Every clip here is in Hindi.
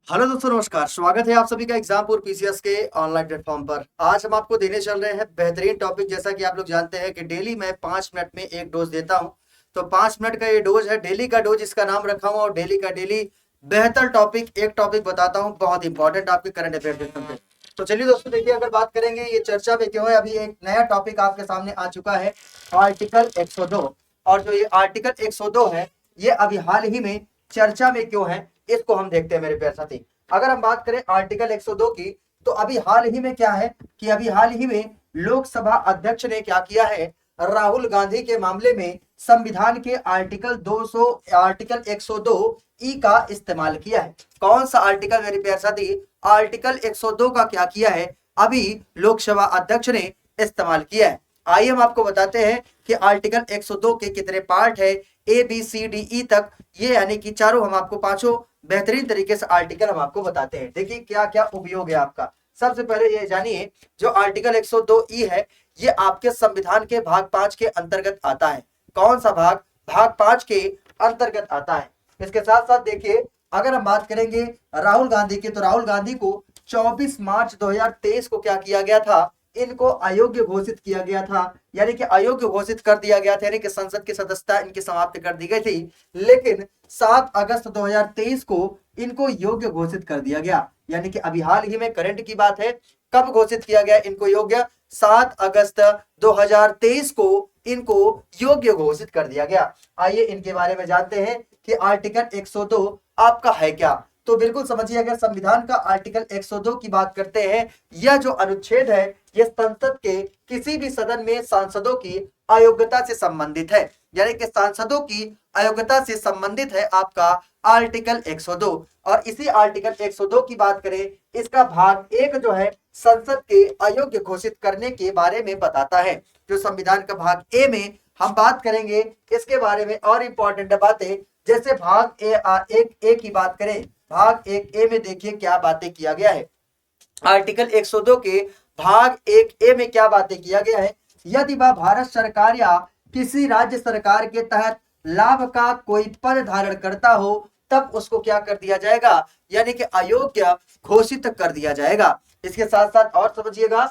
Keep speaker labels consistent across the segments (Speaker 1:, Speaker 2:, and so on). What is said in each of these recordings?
Speaker 1: हेलो दोस्तों, नमस्कार। स्वागत है आप सभी का एग्जामपुर पीसीएस के ऑनलाइन प्लेटफॉर्म पर। आज हम आपको देने चल रहे हैं बेहतरीन टॉपिक। जैसा कि आप लोग जानते हैं कि डेली मैं 5 मिनट में एक डोज देता हूं, तो 5 मिनट का ये डोज है, डेली का डोज इसका नाम रखा हूं। और डेली का डेली बेहतर टॉपिक, एक टॉपिक बताता हूं बहुत इंपॉर्टेंट आपके करंट अफेयर पे। तो चलिए दोस्तों, देखिए, अगर बात करेंगे ये चर्चा में क्यों है, अभी एक नया टॉपिक आपके सामने आ चुका है, आर्टिकल 102। और जो ये आर्टिकल 102 है, ये अभी हाल ही में चर्चा में क्यों है, इसको हम देखते हैं मेरे प्यारे साथी। अगर हम बात करें आर्टिकल 102 की, तो अभी हाल ही में क्या है कि अभी हाल ही में लोकसभा अध्यक्ष ने क्या किया है, राहुल गांधी के मामले में संविधान के आर्टिकल 102 ई का इस्तेमाल किया है। कौन सा आर्टिकल मेरे प्यारे साथी? आर्टिकल 102 का क्या किया है, अभी लोकसभा अध्यक्ष ने इस्तेमाल किया है। आइए हम आपको बताते हैं कि आर्टिकल 102 के कितने पार्ट है, A B C D E तक, ये यानी कि चारों हम आपको पांचों बेहतरीन तरीके से आर्टिकल हम आपको बताते हैं। देखिए क्या क्या उपयोग है आपका। सबसे पहले ये जानिए, जो आर्टिकल 102 ई है, ये आपके संविधान के भाग 5 के अंतर्गत आता है। कौन सा भाग? भाग 5 के अंतर्गत आता है। इसके साथ साथ देखिए, अगर हम बात करेंगे राहुल गांधी की, तो राहुल गांधी को 24 मार्च 2023 को क्या किया गया था, इनको अयोग्य घोषित किया गया था। यानी कि अयोग्य घोषित कर दिया गया था, यानी कि संसद की सदस्यता इनकी समाप्त कर दी गई थी। लेकिन 7 अगस्त 2023 को इनको योग्य घोषित कर दिया गया। यानी कि अभी हाल ही में करंट की बात है, कब घोषित किया गया इनको योग्य? 7 अगस्त 2023 को इनको योग्य घोषित कर दिया गया। आइए इनके बारे में जानते हैं कि आर्टिकल 102 आपका है क्या। तो बिल्कुल समझिए, अगर संविधान का आर्टिकल 102 की बात करते हैं, यह जो अनुच्छेद है, यह संसद के किसी भी सदन में सांसदों की अयोग्यता से संबंधित है। यानी कि सांसदों की अयोग्यता से संबंधित है आपका आर्टिकल 102। और इसी आर्टिकल 102 की बात करें, इसका भाग 1 जो है, संसद के अयोग्य घोषित करने के बारे में बताता है। जो संविधान का भाग ए में हम बात करेंगे इसके बारे में, और इंपॉर्टेंट बातें, जैसे भाग एक ए की बात करें, भाग 1 ए में देखिए क्या बातें किया गया है। आर्टिकल 102 के भाग 1 ए में क्या बातें किया गया है, यदि वह भारत सरकार या किसी राज्य सरकार के तहत लाभ का कोई पद धारण करता हो, तब उसको क्या कर दिया जाएगा, यानी कि अयोग्य घोषित कर दिया जाएगा। इसके साथ साथ और समझिएगा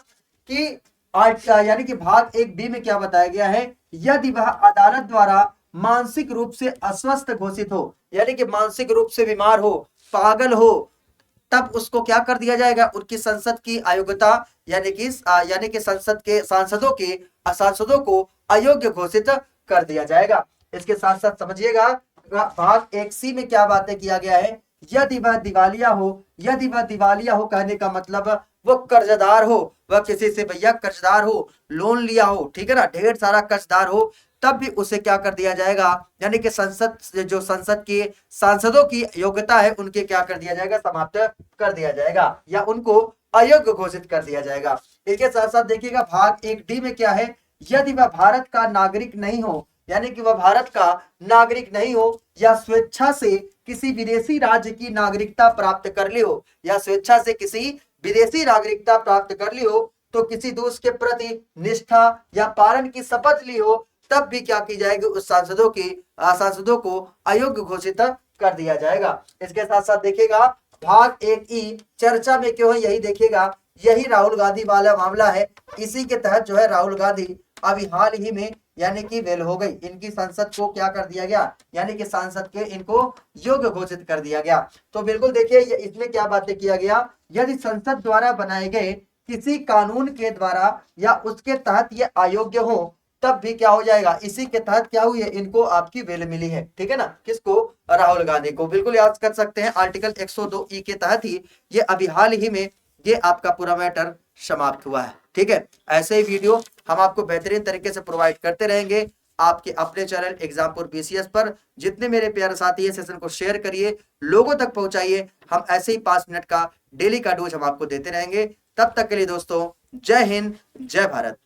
Speaker 1: कि यानी कि भाग 1 बी में क्या बताया गया है, यदि वह अदालत द्वारा मानसिक रूप से अस्वस्थ घोषित हो, यानी कि मानसिक रूप से बीमार हो, पागल हो, तब उसको क्या कर दिया जाएगा, उनकी संसद की अयोग्यता, यानी कि संसद के सांसदों को अयोग्य घोषित कर दिया जाएगा। इसके साथ साथ समझिएगा, भाग 1 सी में क्या बातें किया गया है, यदि वह दिवालिया हो, यदि वह दिवालिया हो कहने का मतलब वो कर्जदार हो, वह किसी से भैया कर्जदार हो, लोन लिया हो, ठीक है ना, ढेर सारा कर्जदार हो, तब भी उसे क्या कर दिया जाएगा, यानी कि संसद के सांसदों की योग्यता है, उनके क्या कर दिया जाएगा, समाप्त कर दिया जाएगा, या उनको अयोग्य घोषित कर दिया जाएगा। इसके साथ साथ देखिएगा, भाग 1 डी में क्या है, यदि वह भारत का नागरिक नहीं हो, यानी कि वह भारत का नागरिक नहीं हो, या स्वेच्छा से किसी विदेशी राज्य की नागरिकता प्राप्त कर ली हो, या स्वेच्छा से किसी विदेशी नागरिकता प्राप्त कर ली हो, तो किसी दूसरे के प्रति निष्ठा या पालन की शपथ ली हो, तब भी क्या की जाएगी, उस सांसदों को अयोग्य घोषित कर दिया जाएगा। इसके साथ साथ देखिएगा, भाग 1 ई चर्चा में क्यों है, यही देखिएगा, यही राहुल गांधी वाला मामला है। इसी के तहत जो है राहुल गांधी अभी हाल ही में यानी कि वेल हो गई, इनकी संसद को क्या कर दिया गया, यानी कि सांसद के इनको योग्य घोषित कर दिया गया। तो बिल्कुल देखिए, इसमें क्या बातें किया गया, यदि संसद द्वारा बनाए गए किसी कानून के द्वारा या उसके तहत ये अयोग्य हो, तब भी क्या हो जाएगा, इसी के तहत क्या हुई है, इनको आपकी बेल मिली है, ठीक है ना, किसको, राहुल गांधी को। बिल्कुल याद कर सकते हैं, आर्टिकल 102 ई के तहत ही ये अभी हाल ही में ये आपका पूरा मैटर समाप्त हुआ है, ठीक है। ऐसे ही वीडियो हम आपको बेहतरीन तरीके से प्रोवाइड करते रहेंगे आपके अपने चैनल एग्जामपुर पीसीएस पर। जितने मेरे प्यारे साथी है, सेशन को शेयर करिए, लोगों तक पहुंचाइए। हम ऐसे ही 5 मिनट का डेली का डोज हम आपको देते रहेंगे। तब तक के लिए दोस्तों, जय हिंद, जय भारत।